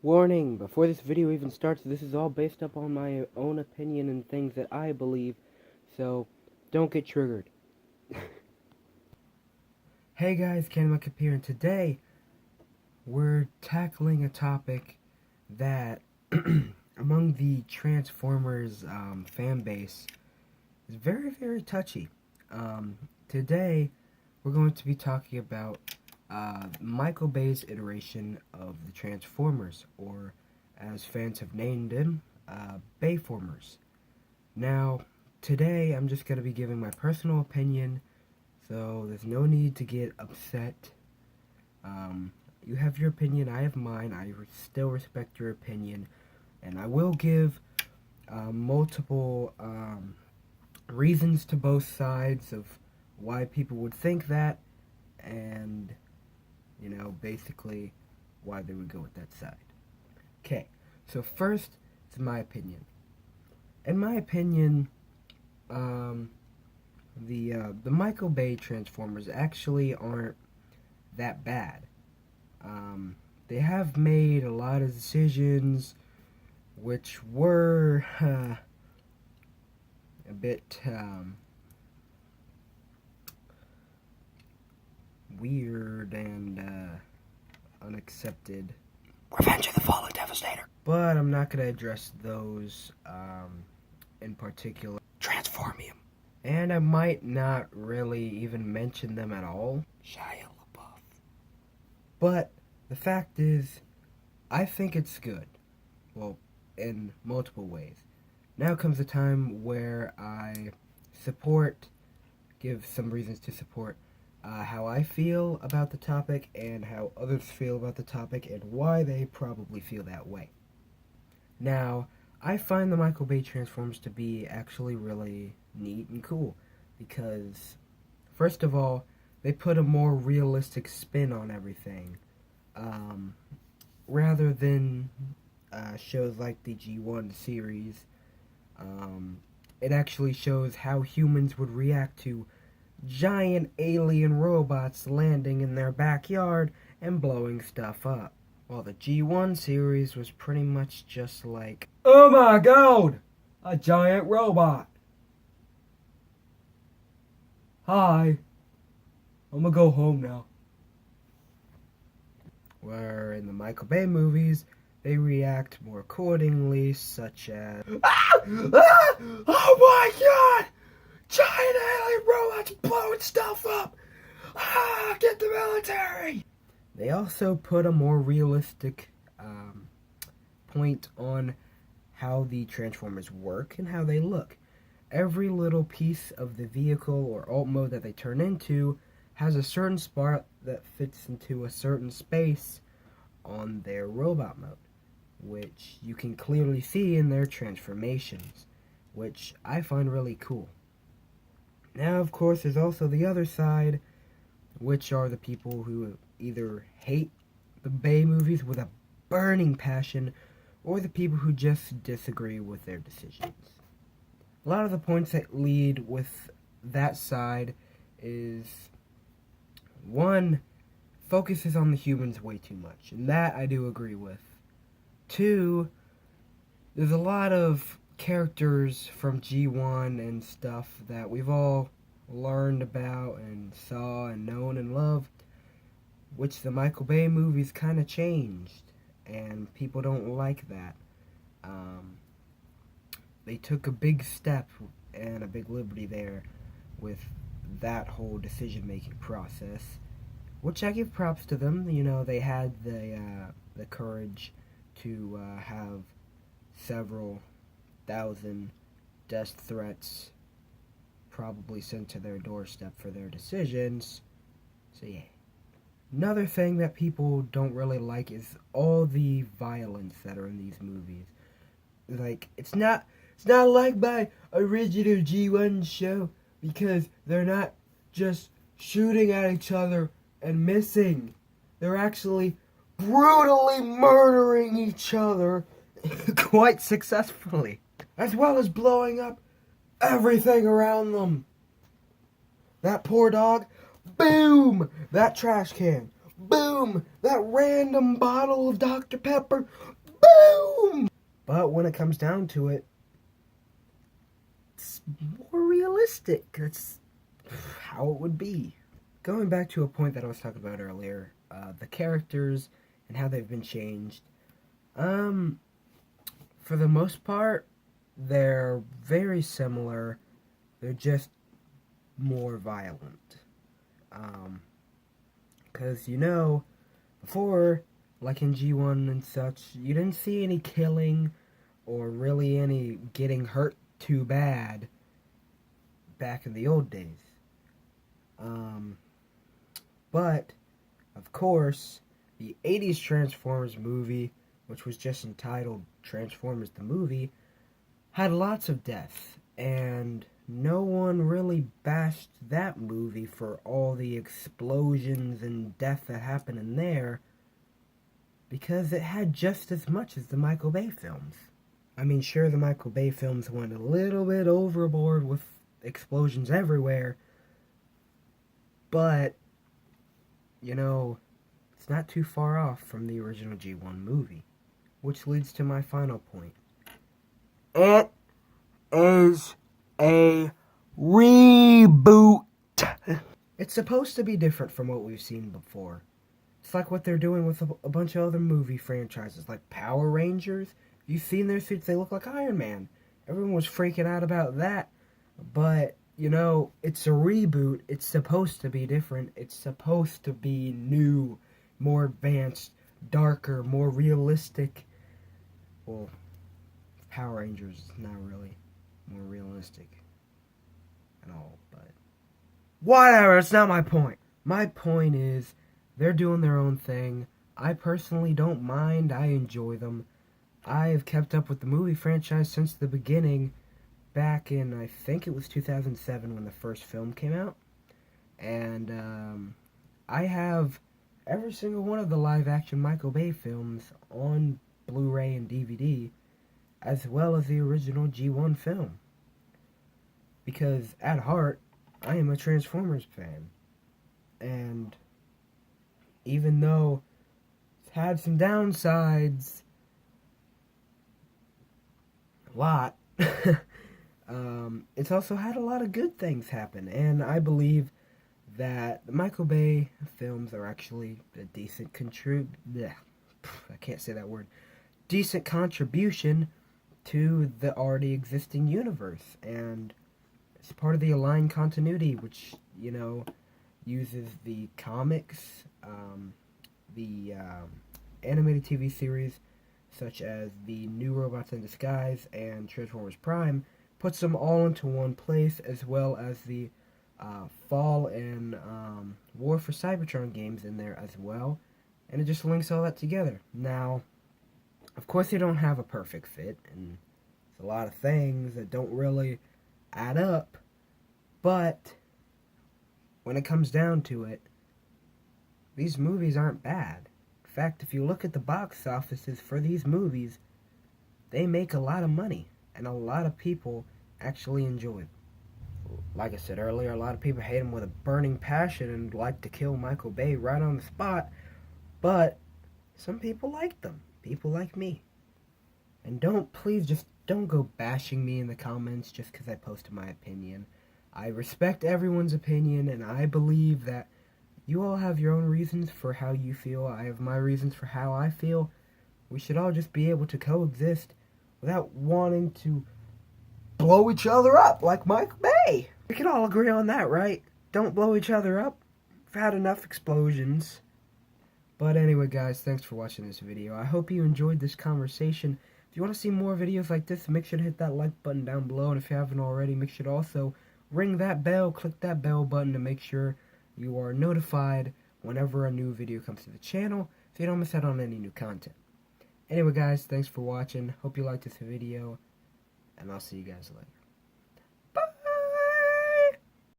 Warning, before this video even starts, this is all based up on my own opinion and things that I believe, so don't get triggered. Hey guys, Kenmuck here, and today we're tackling a topic that, among the Transformers fan base, is very, very touchy. Today, we're going to be talking about Michael Bay's iteration of the Transformers, or as fans have named him, Bayformers. Now, today I'm just going to be giving my personal opinion, so there's no need to get upset. You have your opinion, I have mine. I still respect your opinion, and I will give multiple reasons to both sides of why people would think that, and basically why they would go with that side. Okay, so first, it's my opinion. In my opinion, the Michael Bay Transformers actually aren't that bad. They have made a lot of decisions which were a bit weird and unaccepted. Revenge of the Fallen Devastator. But I'm not going to address those in particular. Transformium. And I might not really even mention them at all. Shia LaBeouf. But the fact is, I think it's good. Well, in multiple ways. Now comes the time where I give some reasons to support how I feel about the topic and how others feel about the topic and why they probably feel that way. Now, I find the Michael Bay Transformers to be actually really neat and cool because, first of all, they put a more realistic spin on everything rather than shows like the G1 series. It actually shows how humans would react to giant alien robots landing in their backyard and blowing stuff up. While the G1 series was pretty much just like, oh my god, a giant robot. Hi, I'm gonna go home now. Where in the Michael Bay movies, they react more accordingly, such as, oh my god! Giant alien robots blowing stuff up! Get the military! They also put a more realistic point on how the Transformers work and how they look. Every little piece of the vehicle or alt mode that they turn into has a certain spot that fits into a certain space on their robot mode, which you can clearly see in their transformations, which I find really cool. Now, of course, there's also the other side, which are the people who either hate the Bay movies with a burning passion, or the people who just disagree with their decisions. A lot of the points that lead with that side is, one, focuses on the humans way too much, and that I do agree with. Two, there's a lot of characters from G1 and stuff that we've all learned about and saw and known and loved, which the Michael Bay movies kind of changed, and people don't like that. They took a big step and a big liberty there with that whole decision-making process, which I give props to them. They had the courage to have several thousand death threats probably sent to their doorstep for their decisions. So yeah. Another thing that people don't really like is all the violence that are in these movies. Like, it's not like my original G1 show, because they're not just shooting at each other and missing. They're actually brutally murdering each other quite successfully, as well as blowing up everything around them. That poor dog, boom! That trash can, Boom! That random bottle of Dr. Pepper. Boom! But when it comes down to it, it's more realistic. That's how it would be. Going back to a point that I was talking about earlier, the characters and how they've been changed. For the most part, they're very similar. They're just more violent. Because, before, like in G1 and such, you didn't see any killing or really any getting hurt too bad back in the old days. But, of course, the 80s Transformers movie, which was just entitled Transformers the Movie, had lots of death, and no one really bashed that movie for all the explosions and death that happened in there, because it had just as much as the Michael Bay films. I mean, sure, the Michael Bay films went a little bit overboard with explosions everywhere, but, it's not too far off from the original G1 movie. Which leads to my final point. It is a reboot. It's supposed to be different from what we've seen before. It's like what they're doing with a bunch of other movie franchises, like Power Rangers. You've seen their suits, they look like Iron Man. Everyone was freaking out about that. But, it's a reboot. It's supposed to be different. It's supposed to be new, more advanced, darker, more realistic. Well, Power Rangers is not really more realistic at all, but whatever, it's not my point. My point is, they're doing their own thing. I personally don't mind. I enjoy them. I have kept up with the movie franchise since the beginning, back in, I think it was 2007 when the first film came out. And I have every single one of the live-action Michael Bay films on Blu-ray and DVD, as well as the original G1 film. Because, at heart, I am a Transformers fan. And even though it's had some downsides, a lot, it's also had a lot of good things happen. And I believe that the Michael Bay films are actually a decent I can't say that word. Decent contribution to the already existing universe, and it's part of the aligned continuity, which uses the comics, the animated TV series such as the New Robots in Disguise and Transformers Prime, puts them all into one place, as well as the Fall and War for Cybertron games in there as well, and it just links all that together. Now, of course, they don't have a perfect fit, and there's a lot of things that don't really add up, but when it comes down to it, these movies aren't bad. In fact, if you look at the box offices for these movies, they make a lot of money, and a lot of people actually enjoy them. Like I said earlier, a lot of people hate him with a burning passion and like to kill Michael Bay right on the spot, but some people like them. People like me. And please don't go bashing me in the comments just because I posted my opinion. I respect everyone's opinion, and I believe that you all have your own reasons for how you feel. I have my reasons for how I feel. We should all just be able to coexist without wanting to blow each other up like Michael Bay. We can all agree on that, right? Don't blow each other up. We've had enough explosions. But anyway, guys, thanks for watching this video. I hope you enjoyed this conversation. If you want to see more videos like this, make sure to hit that like button down below. And if you haven't already, make sure to also ring that bell, click that bell button to make sure you are notified whenever a new video comes to the channel, so you don't miss out on any new content. Anyway, guys, thanks for watching. Hope you liked this video, and I'll see you guys later.